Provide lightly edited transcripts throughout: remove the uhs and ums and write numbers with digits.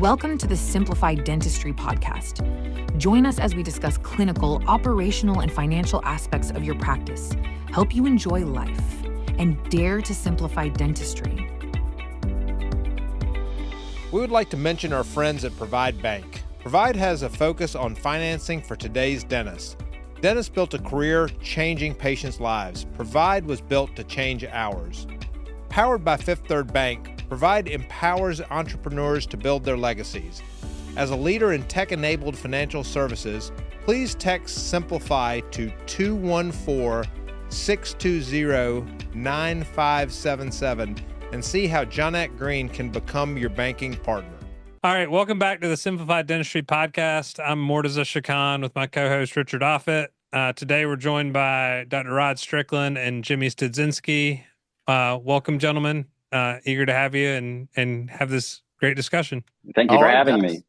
Welcome to the Simplified Dentistry podcast. Join us as we discuss clinical, operational, and financial aspects of your practice, help you enjoy life, and dare to simplify dentistry. We would like to mention our friends at Provide Bank. Provide has a focus on financing for today's dentists. Dentists built a career changing patients' lives. Provide was built to change ours. Powered by Fifth Third Bank, Provide empowers entrepreneurs to build their legacies. As a leader in tech-enabled financial services, please text SIMPLIFY to 214-620-9577 and see how Jonette Green can become your banking partner. All right, welcome back to the Simplified Dentistry podcast. I'm Mortaza Shakan with my co-host Richard Offit. Today we're joined by Dr. Rod Strickland and Jimmy Studzinski. Welcome, gentlemen. Eager to have you and have this great discussion. Thank you for having me.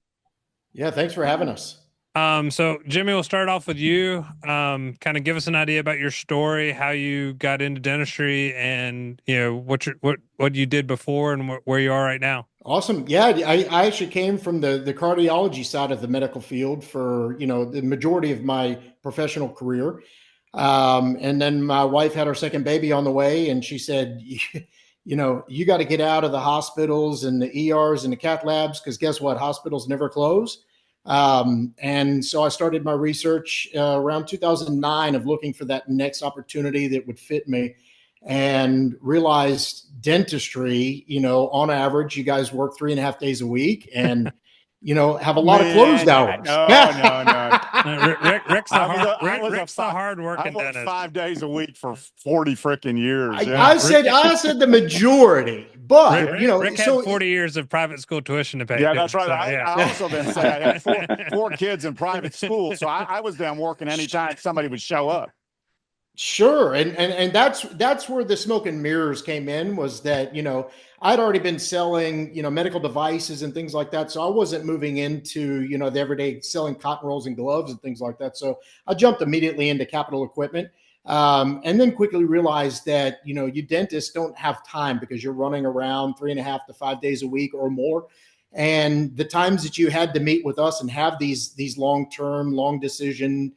Yeah, thanks for having us. So Jimmy, we'll start off with you. Kind of give us an idea about your story, how you got into dentistry, and what you did before and where you are right now. Awesome. Yeah, I actually came from the cardiology side of the medical field for the majority of my professional career, and then my wife had her second baby on the way, and she said, you got to get out of the hospitals and the ERs and the cath labs, because guess what? Hospitals never close. And so I started my research around 2009 of looking for that next opportunity that would fit me, and realized dentistry, on average, you guys work 3.5 days a week and, have a lot of closed hours. No. Rick's the hard working dentist. 5 days a week for 40 freaking years. I said the majority, but Rick had 40 years of private school tuition to pay. Yeah, that's right. So, I also then say I had four kids in private school, so I was down working anytime somebody would show up. Sure. And that's where the smoke and mirrors came in, was that, I'd already been selling, medical devices and things like that. So I wasn't moving into, the everyday selling cotton rolls and gloves and things like that. So I jumped immediately into capital equipment, and then quickly realized that, you dentists don't have time, because you're running around 3.5 to 5 days a week or more. And the times that you had to meet with us and have these long-term, long decision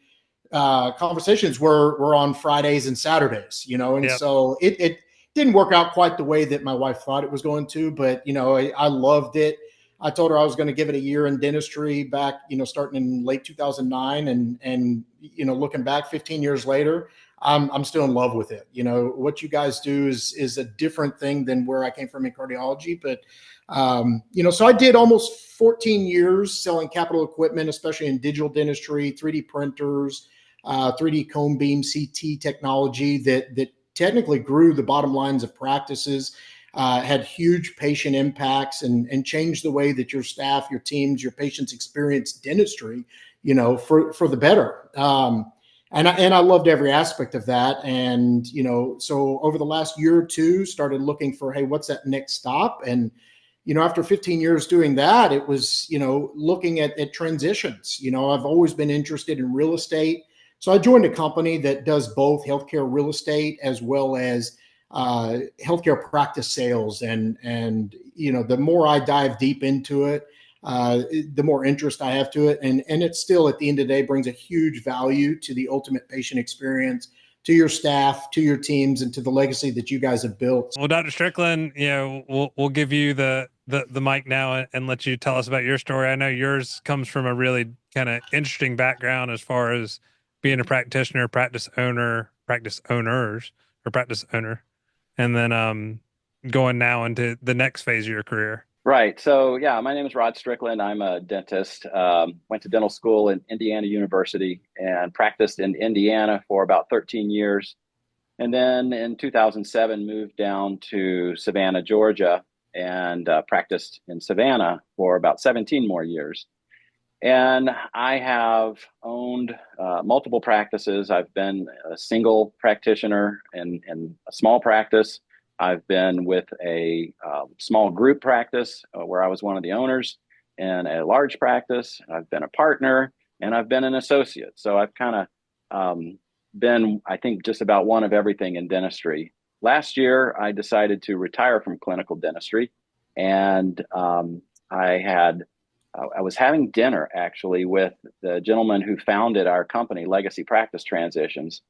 conversations were on Fridays and Saturdays, and yep. So it didn't work out quite the way that my wife thought it was going to, but I loved it. I told her I was going to give it a year in dentistry back, starting in late 2009, and looking back 15 years later, I'm still in love with it. What you guys do is a different thing than where I came from in cardiology, but so I did almost 14 years selling capital equipment, especially in digital dentistry, 3D printers, 3D cone beam CT technology that technically grew the bottom lines of practices, had huge patient impacts, and changed the way that your staff, your teams, your patients experience dentistry, for the better. And I loved every aspect of that. And, so over the last year or two, started looking for, hey, what's that next stop? And, after 15 years doing that, it was, looking at transitions. I've always been interested in real estate. So I joined a company that does both healthcare real estate as well as healthcare practice sales. And the more I dive deep into it, the more interest I have to it. And it still, at the end of the day, brings a huge value to the ultimate patient experience, to your staff, to your teams, and to the legacy that you guys have built. Well, Dr. Strickland, we'll give you the mic now and let you tell us about your story. I know yours comes from a really kind of interesting background as far as being a practitioner, practice owner, and then going now into the next phase of your career. Right. So, yeah, my name is Rod Strickland. I'm a dentist. Went to dental school in Indiana University and practiced in Indiana for about 13 years. And then in 2007, moved down to Savannah, Georgia, and practiced in Savannah for about 17 more years. And I have owned multiple practices. I've been a single practitioner in a small practice. I've been with a small group practice where I was one of the owners, in a large practice. I've been a partner, and I've been an associate. So I've kind of been, I think, just about one of everything in dentistry. Last year, I decided to retire from clinical dentistry, and I had I was having dinner actually with the gentleman who founded our company, Legacy Practice Transitions.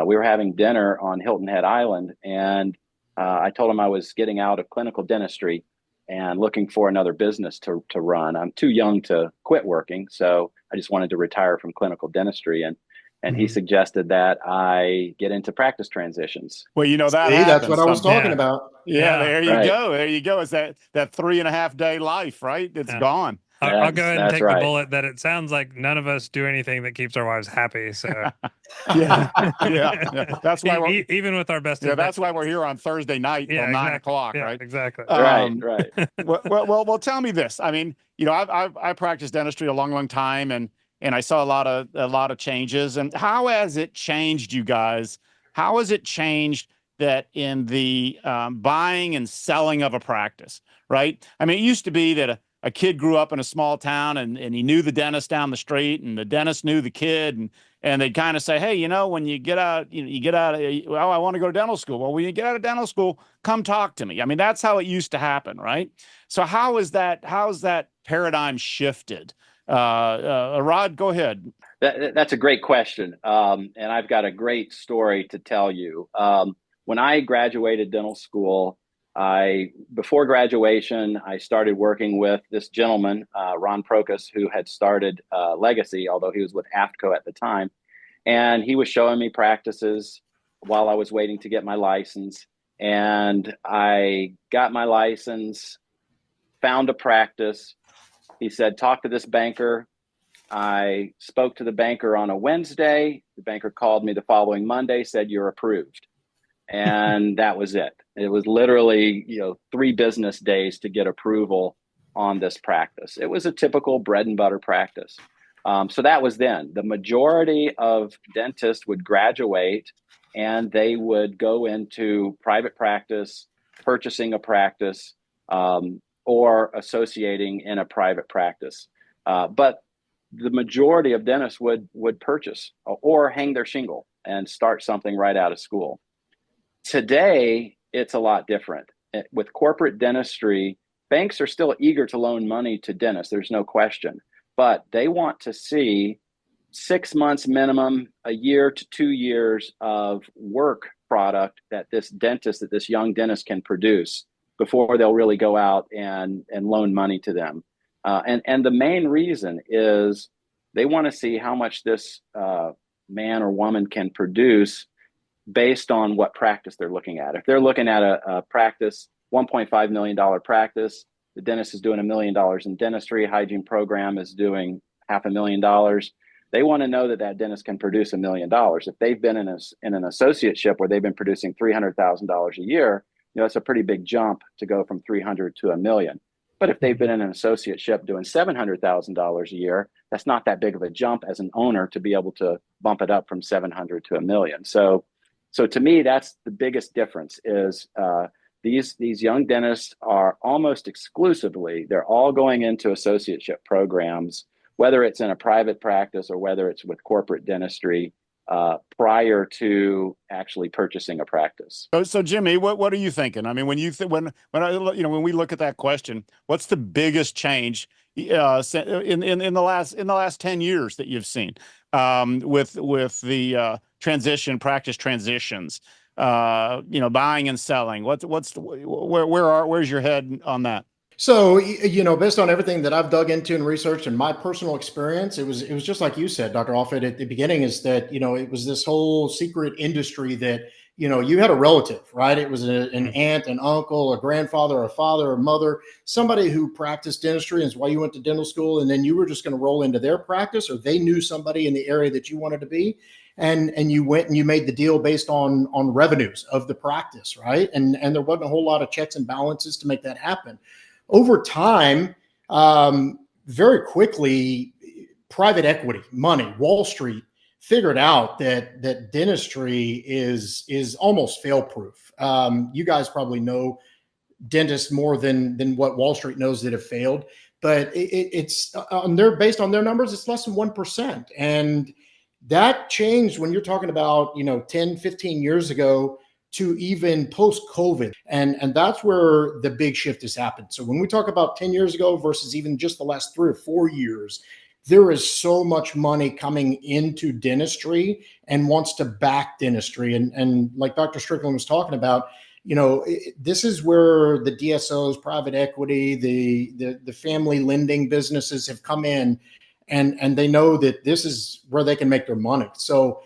We were having dinner on Hilton Head Island, and I told him I was getting out of clinical dentistry and looking for another business to run. I'm too young to quit working, so I just wanted to retire from clinical dentistry. And he suggested that I get into practice transitions. Well, that See, happens. that's what I was talking Yeah. about. Yeah, there you Right. go. There you go. It's that 3.5 day life, right? It's Yeah. gone. I'll go ahead and That's take right. the bullet that it sounds like none of us do anything that keeps our wives happy. So Yeah. That's why we're even with our best. that's why we're here on Thursday night till 9 o'clock, yeah, right? Exactly. Right. Well, tell me this. I mean, I practiced dentistry a long time, and I saw a lot of changes. And how has it changed, you guys? How has it changed that in the buying and selling of a practice, right? I mean, it used to be that a kid grew up in a small town and he knew the dentist down the street, and the dentist knew the kid, and they'd kind of say, hey, when you get out, I want to go to dental school. Well, when you get out of dental school, come talk to me. I mean, that's how it used to happen, right? So how's that paradigm shifted? Rod, go ahead. That's a great question. And I've got a great story to tell you. When I graduated dental school, before graduation, I started working with this gentleman, Ron Procus, who had started Legacy, although he was with AFTCO at the time. And he was showing me practices while I was waiting to get my license. And I got my license, found a practice. He said, talk to this banker. I spoke to the banker on a Wednesday. The banker called me the following Monday, said, you're approved. And that was it. It was literally, 3 business days to get approval on this practice. It was a typical bread and butter practice. So that was then. The majority of dentists would graduate and they would go into private practice, purchasing a practice, or associating in a private practice. But the majority of dentists would purchase or hang their shingle and start something right out of school. Today, it's a lot different. With corporate dentistry, banks are still eager to loan money to dentists. There's no question. But they want to see 6 months minimum, a year to 2 years of work product that this young dentist can produce before they'll really go out and loan money to them. And the main reason is they want to see how much this man or woman can produce based on what practice they're looking at. If they're looking at a practice, $1.5 million practice, the dentist is doing $1 million in dentistry, hygiene program is doing $500,000. They want to know that dentist can produce $1 million. If they've been in an associateship where they've been producing $300,000 a year, that's a pretty big jump to go from 300 to $1 million. But if they've been in an associateship doing $700,000 a year, that's not that big of a jump as an owner to be able to bump it up from 700 to $1 million. So to me, that's the biggest difference is these young dentists are almost exclusively, they're all going into associateship programs, whether it's in a private practice or whether it's with corporate dentistry, prior to actually purchasing a practice. So Jimmy, what are you thinking? I mean, when we look at that question, what's the biggest change in the last 10 years that you've seen with the practice transitions, buying and selling? Where's your head on that? So, based on everything that I've dug into and researched and my personal experience, it was just like you said, Dr. Offit, at the beginning, is that, it was this whole secret industry that, you had a relative, right? It was an aunt, an uncle, a grandfather, a father, a mother, somebody who practiced dentistry, and is why you went to dental school. And then you were just going to roll into their practice, or they knew somebody in the area that you wanted to be. And you went and you made the deal based on revenues of the practice, right? And there wasn't a whole lot of checks and balances to make that happen. Over time, very quickly, private equity, money, Wall Street figured out that dentistry is almost fail-proof. You guys probably know dentists more than what Wall Street knows that have failed, but it's based on their numbers, it's less than 1%. And that changed when you're talking about, 10, 15 years ago. to even post-COVID. And that's where the big shift has happened. So when we talk about 10 years ago versus even just the last 3 or 4 years, there is so much money coming into dentistry and wants to back dentistry. And like Dr. Strickland was talking about, this is where the DSOs, private equity, the family lending businesses have come in, and they know that this is where they can make their money. So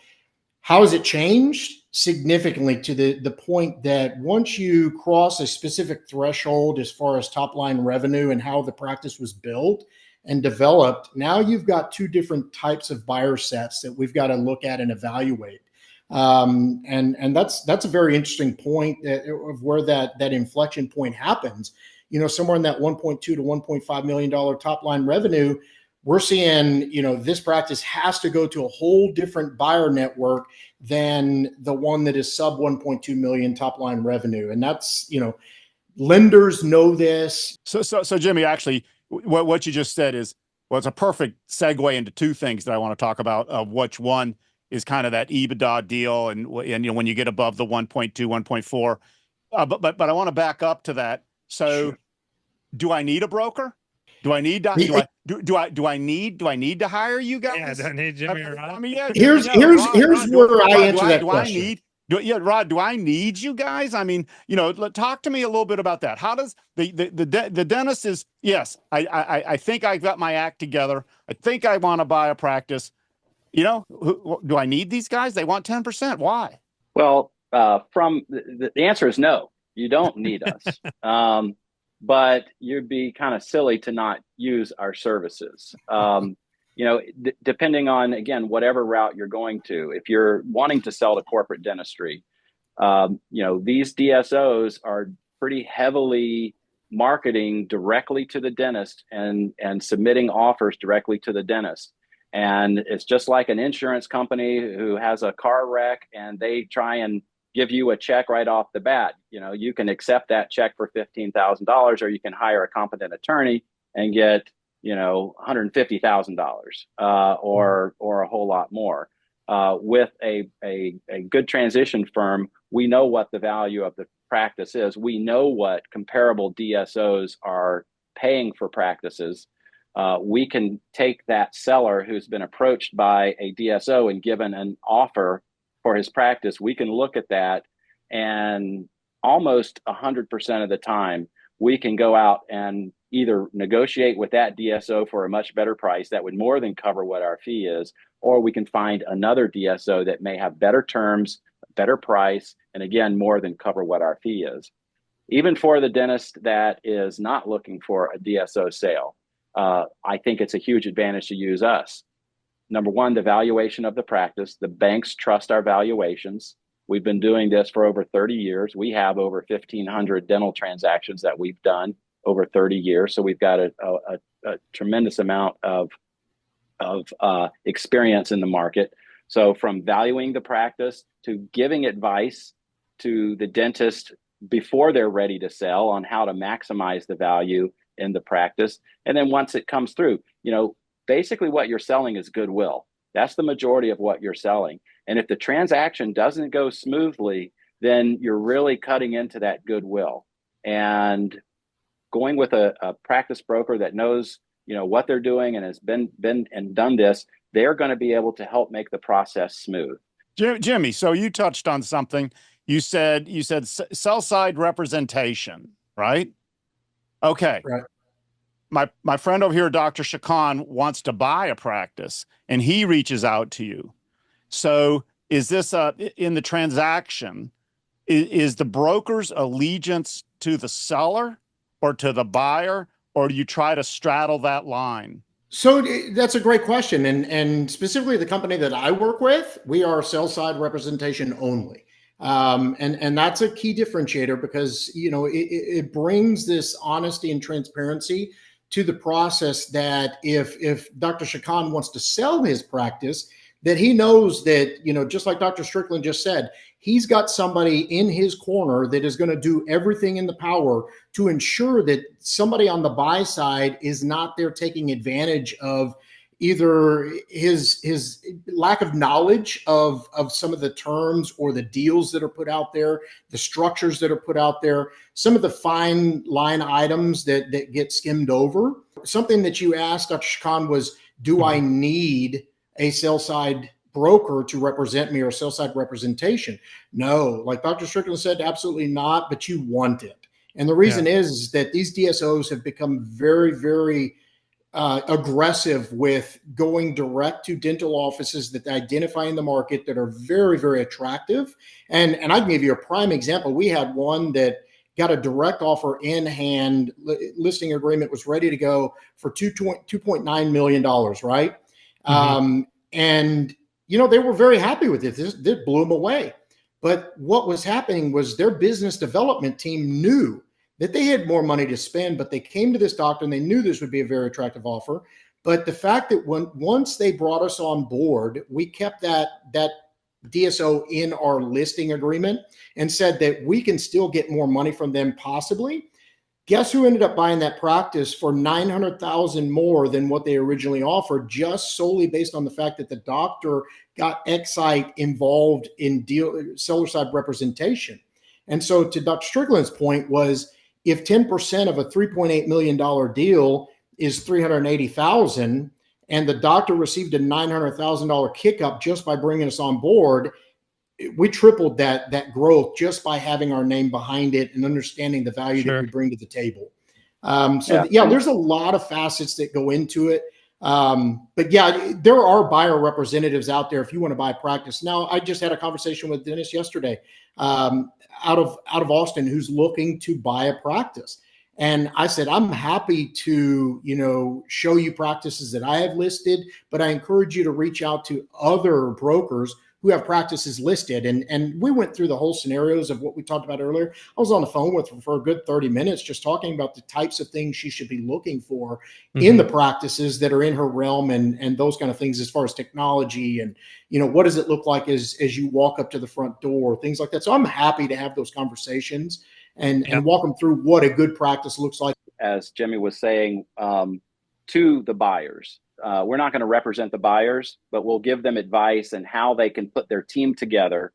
how has it changed? Significantly, to the point that once you cross a specific threshold as far as top line revenue and how the practice was built and developed, now you've got 2 different types of buyer sets that we've got to look at and evaluate. And that's a very interesting point of where that inflection point happens. Somewhere in that 1.2 to 1.5 million dollar top line revenue, we're seeing, this practice has to go to a whole different buyer network than the one that is sub 1.2 million top line revenue. And that's, lenders know this. So Jimmy, actually, what you just said is, well, it's a perfect segue into 2 things that I want to talk about, of which one is kind of that EBITDA deal. And when you get above the 1.2, 1.4, but I want to back up to that. So sure. Do I need a broker? Do I need to do I need to hire you guys? Yeah, do I need Jimmy or Rod? I mean, yeah. Here's where I answer that question. Rod, do I need you guys? I mean, talk to me a little bit about that. How does the dentist is, yes, I think I got my act together. I think I want to buy a practice. Do I need these guys? They want 10%. Why? Well, from the answer is no, you don't need us. But you'd be kind of silly to not use our services. Depending on, again, whatever route you're going to. If you're wanting to sell to corporate dentistry, these DSOs are pretty heavily marketing directly to the dentist and submitting offers directly to the dentist. And it's just like an insurance company who has a car wreck and they try and give you a check right off the bat. You can accept that check for $15,000, or you can hire a competent attorney and get, $150,000 or a whole lot more. With a good transition firm, we know what the value of the practice is. We know what comparable DSOs are paying for practices. We can take that seller who's been approached by a DSO and given an offer for his practice. We can look at that, and almost 100% of the time, we can go out and either negotiate with that DSO for a much better price that would more than cover what our fee is, or we can find another DSO that may have better terms, better price, and again, more than cover what our fee is. Even for the dentist that is not looking for a DSO sale, I think it's a huge advantage to use us. Number one, the valuation of the practice. The banks trust our valuations. We've been doing this for over 30 years. We have over 1,500 dental transactions that we've done over 30 years. So we've got a tremendous amount of experience in the market. So from valuing the practice to giving advice to the dentist before they're ready to sell on how to maximize the value in the practice. And then once it comes through, basically what you're selling is goodwill. That's the majority of what you're selling. And if the transaction doesn't go smoothly, then you're really cutting into that goodwill. And going with a practice broker that knows, what they're doing and has been and done this, they're going to be able to help make the process smooth. Jimmy, so you touched on something. You said sell side representation, right? Okay. Right. My friend over here, Dr. Shakan, wants to buy a practice, and he reaches out to you. So is this in the transaction, is the broker's allegiance to the seller or to the buyer, or do you try to straddle that line? So that's a great question. And specifically the company that I work with, we are sell side representation only. And that's a key differentiator because, it brings this honesty and transparency to the process that if Dr. Shakan wants to sell his practice, that he knows that, just like Dr. Strickland just said, he's got somebody in his corner that is going to do everything in the power to ensure that somebody on the buy side is not there taking advantage of, either his lack of knowledge of some of the terms or the deals that are put out there, the structures that are put out there, some of the fine line items that get skimmed over. Something that you asked, Dr. Shakan, was, do I need a sell side broker to represent me, or sell side representation? No, like Dr. Strickland said, absolutely not, but you want it. And the reason is that these DSOs have become very, very aggressive with going direct to dental offices that identify in the market that are very, very attractive. And I can give you a prime example. We had one that got a direct offer in hand. Listing agreement was ready to go for $2.9 million, right? And, you know, they were very happy with it. This blew them away. But what was happening was their business development team knew that they had more money to spend, but they came to this doctor and they knew this would be a very attractive offer. But the fact that once they brought us on board, we kept that DSO in our listing agreement and said that we can still get more money from them possibly. Guess who ended up buying that practice for $900,000 more than what they originally offered, just solely based on the fact that the doctor got Excite involved in seller side representation. And so to Dr. Strickland's point was, if 10% of a $3.8 million deal is $380,000 and the doctor received a $900,000 kick up just by bringing us on board, we tripled that growth just by having our name behind it and understanding the value that we bring to the table. There's a lot of facets that go into it. But yeah, there are buyer representatives out there if you want to buy a practice. Now, I just had a conversation with Dennis yesterday out of Austin who's looking to buy a practice. And I said, I'm happy to, you know, show you practices that I have listed, but I encourage you to reach out to other brokers who have practices listed. And we went through the whole scenarios of what we talked about earlier. I was on the phone with her for a good 30 minutes, just talking about the types of things she should be looking for in the practices that are in her realm and those kind of things, as far as technology and, you know, what does it look like as you walk up to the front door, things like that. So I'm happy to have those conversations and walk them through what a good practice looks like. As Jimmy was saying, to the buyers. We're not going to represent the buyers, but we'll give them advice and how they can put their team together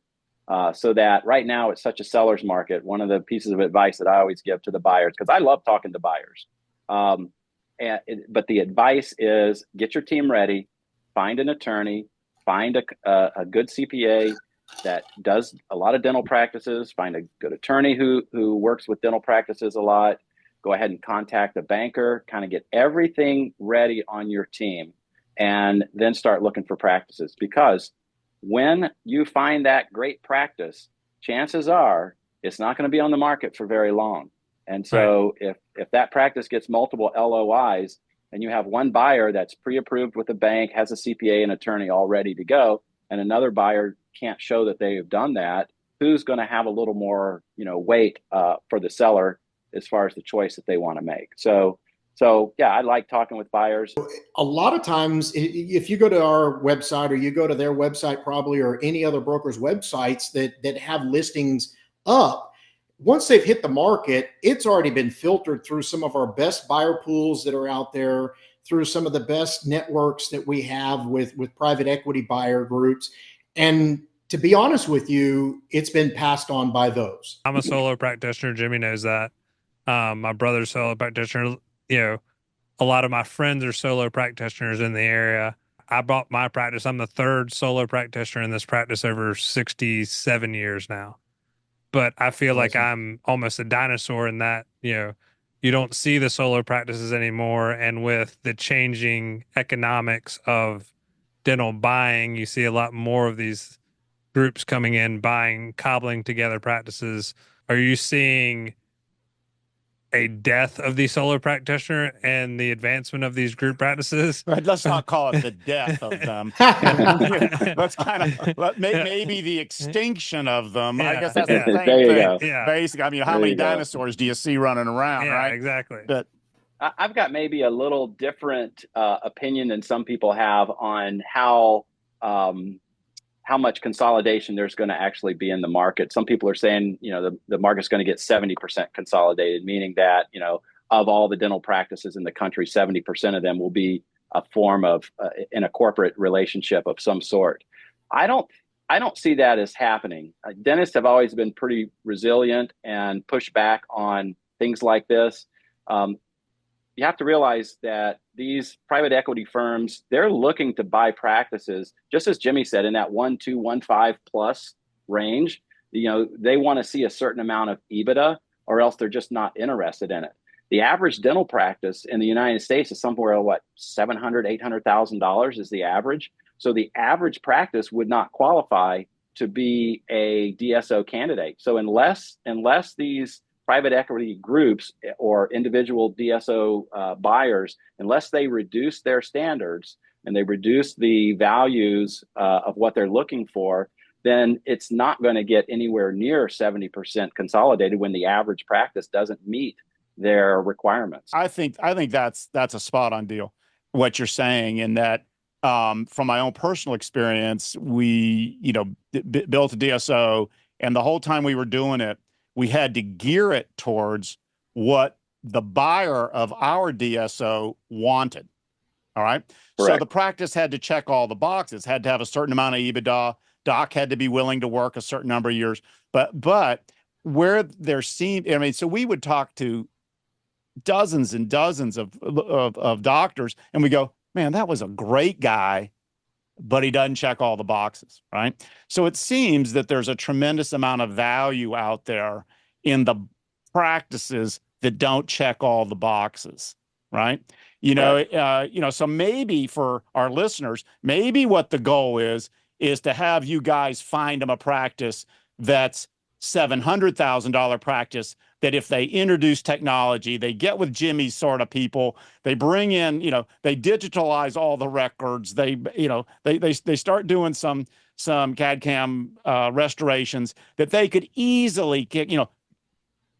so that right now it's such a seller's market. One of the pieces of advice that I always give to the buyers, because I love talking to buyers, but the advice is get your team ready, find an attorney, find a good CPA that does a lot of dental practices, find a good attorney who works with dental practices a lot. Go ahead and contact a banker, kind of get everything ready on your team, and then start looking for practices. Because when you find that great practice, chances are it's not going to be on the market for very long. And so if that practice gets multiple LOIs and you have one buyer that's pre-approved with a bank, has a CPA and attorney all ready to go, and another buyer can't show that they have done that, who's going to have a little more, you know, weight for the seller as far as the choice that they want to make. So yeah, I like talking with buyers. A lot of times, if you go to our website or you go to their website probably, or any other broker's websites that have listings up, once they've hit the market, it's already been filtered through some of our best buyer pools that are out there, through some of the best networks that we have with private equity buyer groups. And to be honest with you, it's been passed on by those. I'm a solo practitioner. Jimmy knows that. My brother's solo practitioner. You know, a lot of my friends are solo practitioners in the area. I bought my practice. I'm the third solo practitioner in this practice over 67 years now. But I feel like I'm almost a dinosaur in that, you know, you don't see the solo practices anymore. And with the changing economics of dental buying, you see a lot more of these groups coming in, buying, cobbling together practices. Are you seeing a death of the solo practitioner and the advancement of these group practices? Right, let's not call it the death of them. Let's kind of maybe the extinction of them. I guess that's the same there you thing. go. Yeah. Basically, I mean, how many dinosaurs do you see running around, right? Exactly. But I've got maybe a little different opinion than some people have on how much consolidation there's going to actually be in the market. Some people are saying, you know, the market's going to get 70% consolidated, meaning that, you know, of all the dental practices in the country, 70% of them will be a form of in a corporate relationship of some sort. I don't see that as happening. Dentists have always been pretty resilient and push back on things like this. You have to realize that these private equity firms, they're looking to buy practices, just as Jimmy said, in that 1.2, 1.5+ range. They want to see a certain amount of EBITDA, or else they're just not interested in it. The average dental practice in the United States is somewhere, $700,000, $800,000 is the average. So the average practice would not qualify to be a DSO candidate. So unless these private equity groups or individual DSO buyers, unless they reduce their standards and they reduce the values of what they're looking for, then it's not going to get anywhere near 70% consolidated when the average practice doesn't meet their requirements. I think that's a spot on deal, what you're saying, in that from my own personal experience, we built a DSO, and the whole time we were doing it, we had to gear it towards what the buyer of our DSO wanted. All right. Correct. So the practice had to check all the boxes, had to have a certain amount of EBITDA. Doc had to be willing to work a certain number of years. But where there seemed, so we would talk to dozens and dozens of doctors, and we go, man, that was a great guy, but he doesn't check all the boxes, right? So it seems that there's a tremendous amount of value out there in the practices that don't check all the boxes, right? So maybe for our listeners, maybe what the goal is to have you guys find them a practice that's $700,000 practice, that if they introduce technology, they get with Jimmy's sort of people, they bring in, they digitalize all the records, they start doing some CAD/CAM restorations, that they could easily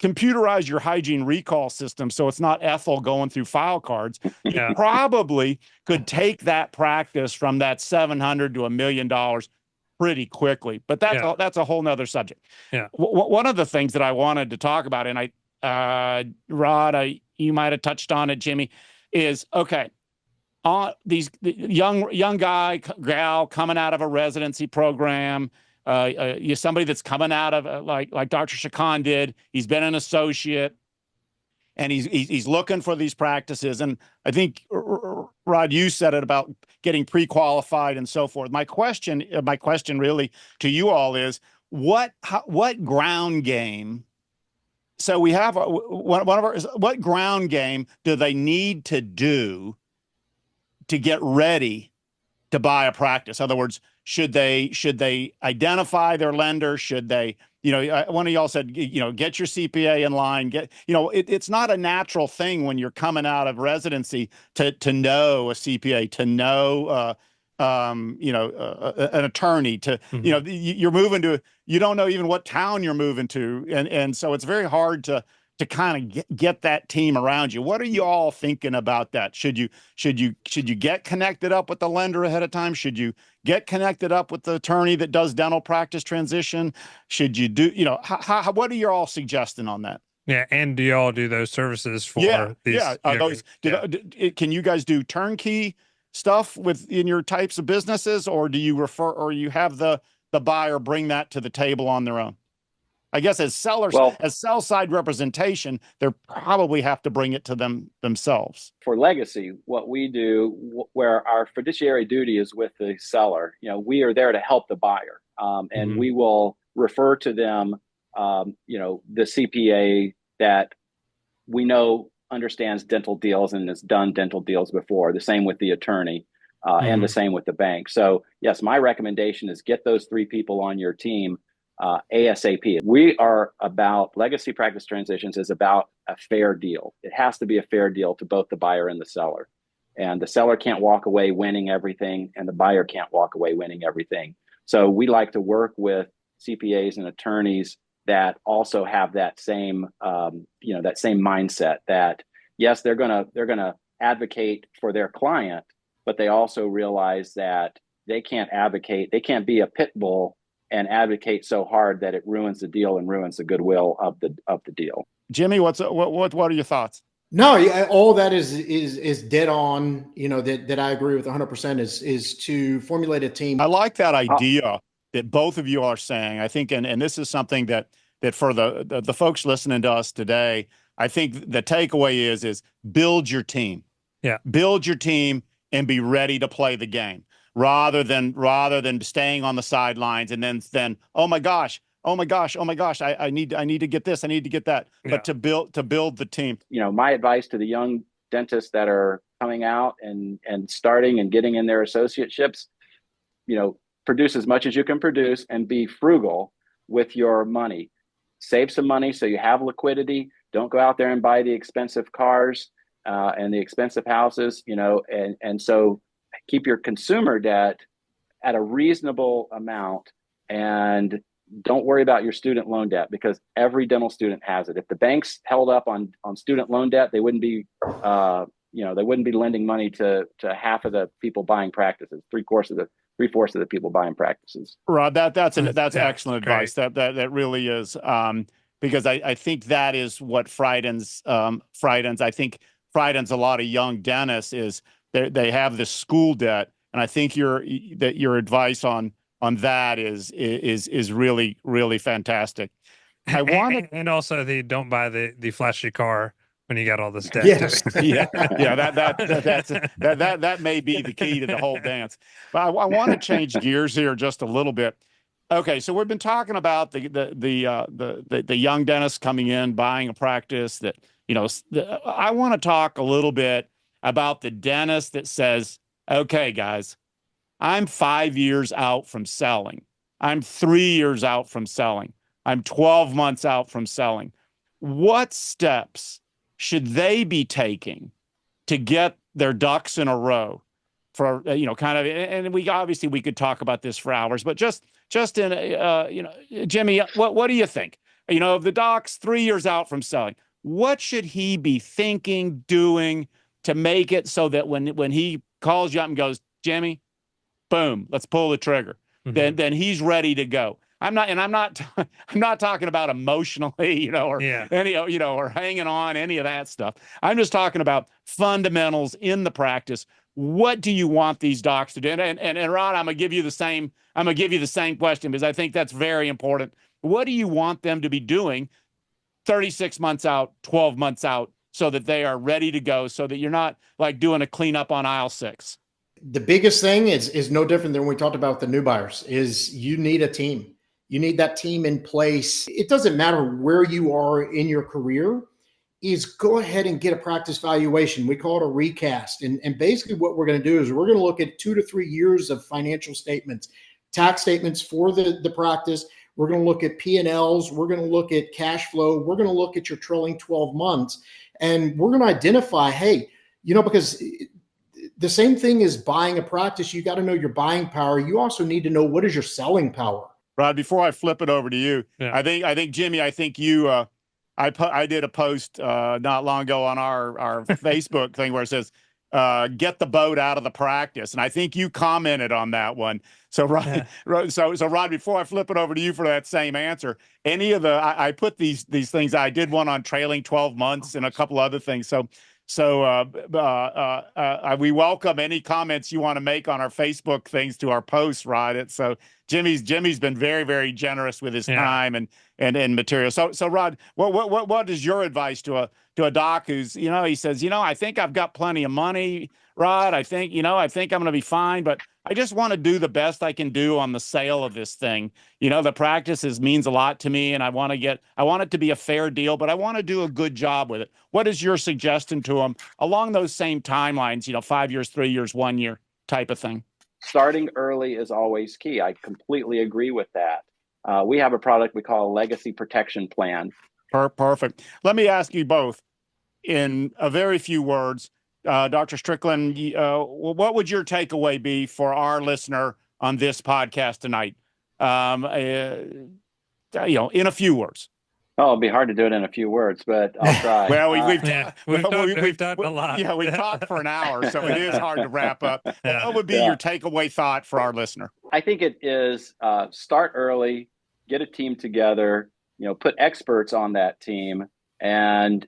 computerize your hygiene recall system so it's not Ethel going through file cards. Yeah. You probably could take that practice from that $700,000 to $1 million pretty quickly, but that's a whole nother subject. Yeah. One of the things that I wanted to talk about, and Rod, you might have touched on it, Jimmy, is the young guy, gal coming out of a residency program, you're somebody that's coming out of like Dr. Shakan did. He's been an associate, and he's looking for these practices. And I think, Rod, you said it about getting pre-qualified and so forth. My question really to you all is, what ground game? So we have what ground game do they need to do to get ready to buy a practice? In other words, should they identify their lender? Should they, one of y'all said, get your CPA in line. It's not a natural thing when you're coming out of residency to know a CPA, to know, an attorney, to, you're moving to, you don't know even what town you're moving to. And so it's very hard to kind of get that team around you. What are you all thinking about that? Should you get connected up with the lender ahead of time? Should you get connected up with the attorney that does dental practice transition? Should you do, what are you all suggesting on that? Yeah. And do you all do those services for these? Yeah. Can you guys do turnkey stuff within your types of businesses, or do you refer, or you have the buyer bring that to the table on their own? I guess as sellers, as sell side representation, they probably have to bring it to themselves. For legacy, what we do, where our fiduciary duty is with the seller, we are there to help the buyer, and we will refer to them, the CPA that we know understands dental deals and has done dental deals before. The same with the attorney, and the same with the bank. So yes, my recommendation is get those three people on your team ASAP. We are about legacy practice transitions is about a fair deal. It has to be a fair deal to both the buyer and the seller. And the seller can't walk away winning everything, and the buyer can't walk away winning everything. So we like to work with CPAs and attorneys that also have that same, that same mindset that yes, they're gonna advocate for their client, but they also realize that they can't be a pit bull and advocate so hard that it ruins the deal and ruins the goodwill of the deal. Jimmy, what are your thoughts? No, all that is dead on. That I agree with 100% is to formulate a team. I like that idea that both of you are saying. I think, and this is something that for the folks listening to us today, I think the takeaway is build your team. Yeah. Build your team and be ready to play the game rather than staying on the sidelines and then oh my gosh, I need to get this, I need to get that. Yeah. But to build the team. My advice to the young dentists that are coming out and starting and getting in their associateships, produce as much as you can produce and be frugal with your money. Save some money so you have liquidity. Don't go out there and buy the expensive cars and the expensive houses, and so keep your consumer debt at a reasonable amount, and don't worry about your student loan debt, because every dental student has it. If the banks held up on student loan debt, they wouldn't be they wouldn't be lending money to half of the people buying practices, three-fourths of the people buying practices. Rod, that's excellent advice. That really is, because I think that is what frightens. I think frightens a lot of young dentists is they have this school debt, and I think your advice on that is really, really fantastic. I want to, and also don't buy the flashy car when you got all this debt. Yes. yeah, that may be the key to the whole dance. But I want to change gears here just a little bit. Okay, so we've been talking about the young dentist coming in, buying a practice. I want to talk a little bit about the dentist that says, "Okay, guys, I'm 5 years out from selling. I'm 3 years out from selling. I'm 12 months out from selling." What steps should they be taking to get their ducks in a row for, and we could talk about this for hours, but just in, Jimmy, what do you think? If the doc's 3 years out from selling, what should he be thinking, doing to make it so that when he calls you up and goes, "Jimmy, boom, let's pull the trigger," then he's ready to go? I'm not talking about emotionally, or or hanging on, any of that stuff. I'm just talking about fundamentals in the practice. What do you want these docs to do? And Ron, I'm gonna give you the same question, because I think that's very important. What do you want them to be doing 36 months out, 12 months out, so that they are ready to go, so that you're not like doing a cleanup on aisle 6? The biggest thing is no different than we talked about with the new buyers, is you need a team. You need that team in place. It doesn't matter where you are in your career, is go ahead and get a practice valuation. We call it a recast. And basically what we're going to do is we're going to look at 2 to 3 years of financial statements, tax statements for the practice. We're going to look at P&Ls. We're going to look at cash flow. We're going to look at your trailing 12 months. And we're going to identify, hey, because the same thing as buying a practice, you got to know your buying power. You also need to know what is your selling power. Rod, before I flip it over to you, yeah. I think Jimmy, you, I did a post not long ago on our Facebook thing where it says, "Get the boat out of the practice," and I think you commented on that one. So Rod, Rod, before I flip it over to you for that same answer, any of I put these things. I did one on trailing 12 months and a couple other things. So we welcome any comments you want to make on our Facebook things to our posts, Rod. So Jimmy's been very, very generous with his time and material. So Rod, what is your advice to a doc who's, he says, I think I've got plenty of money, Rod. I think I'm going to be fine, but I just want to do the best I can do on the sale of this thing. The practice means a lot to me, and I want it to be a fair deal, but I want to do a good job with it. What is your suggestion to them along those same timelines, 5 years, 3 years, 1 year type of thing? Starting early is always key. I completely agree with that. We have a product we call a legacy protection plan. Perfect. Let me ask you both in a very few words, Dr. Strickland, what would your takeaway be for our listener on this podcast tonight? In a few words. Oh, it'll be hard to do it in a few words, but I'll try. Well, we've talked a lot. Yeah, we've talked for an hour, so it is hard to wrap up. What would be your takeaway thought for our listener? I think it is start early, get a team together, put experts on that team, and,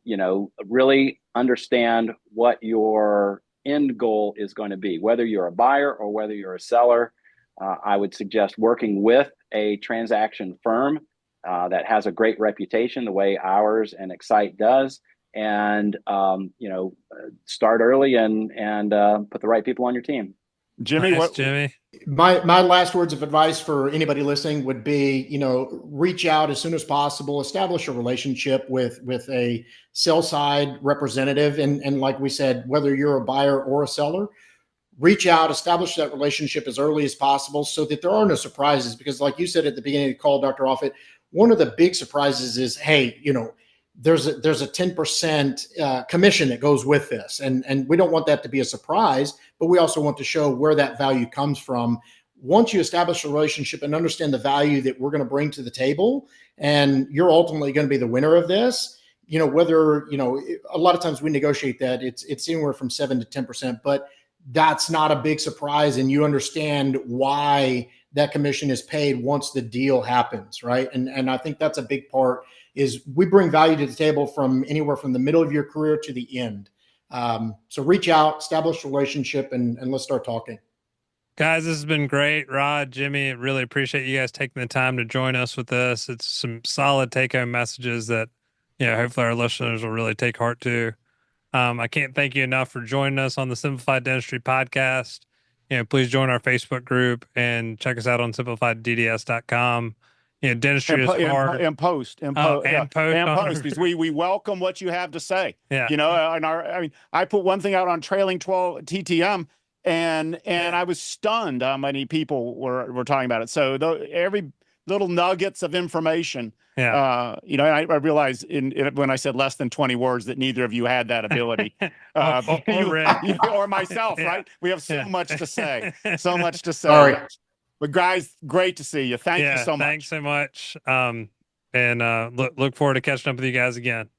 really understand what your end goal is going to be, whether you're a buyer or whether you're a seller. I would suggest working with a transaction firm that has a great reputation, the way ours and Excite does, and start early and put the right people on your team. Jimmy, Nice, Jimmy. My last words of advice for anybody listening would be, reach out as soon as possible, establish a relationship with a sell side representative, and like we said, whether you're a buyer or a seller, reach out, establish that relationship as early as possible so that there are no surprises. Because like you said at the beginning of the call, Dr. Offit, one of the big surprises is, hey, there's a 10% commission that goes with this. And we don't want that to be a surprise, but we also want to show where that value comes from. Once you establish a relationship and understand the value that we're going to bring to the table, and you're ultimately going to be the winner of this, whether, a lot of times we negotiate that it's anywhere from 7 to 10%, but that's not a big surprise. And you understand why that commission is paid once the deal happens, right? And I think that's a big part, is we bring value to the table from anywhere from the middle of your career to the end. So reach out, establish a relationship, and let's start talking. Guys, this has been great. Rod, Jimmy, really appreciate you guys taking the time to join us with this. It's some solid take-home messages that, hopefully our listeners will really take heart to. I can't thank you enough for joining us on the Simplified Dentistry podcast. Please join our Facebook group and check us out on simplifiedDDS.com. Dentistry is hard. And post because we welcome what you have to say. Yeah. I put one thing out on trailing 12 TTM, and I was stunned how many people were talking about it. So every little nuggets of information. Yeah. I realized when I said less than 20 words that neither of you had that ability, or myself, yeah. Right? We have so much to say, so much to say. All right. But guys, great to see you. Thank you so much. Thanks so much. And look forward to catching up with you guys again.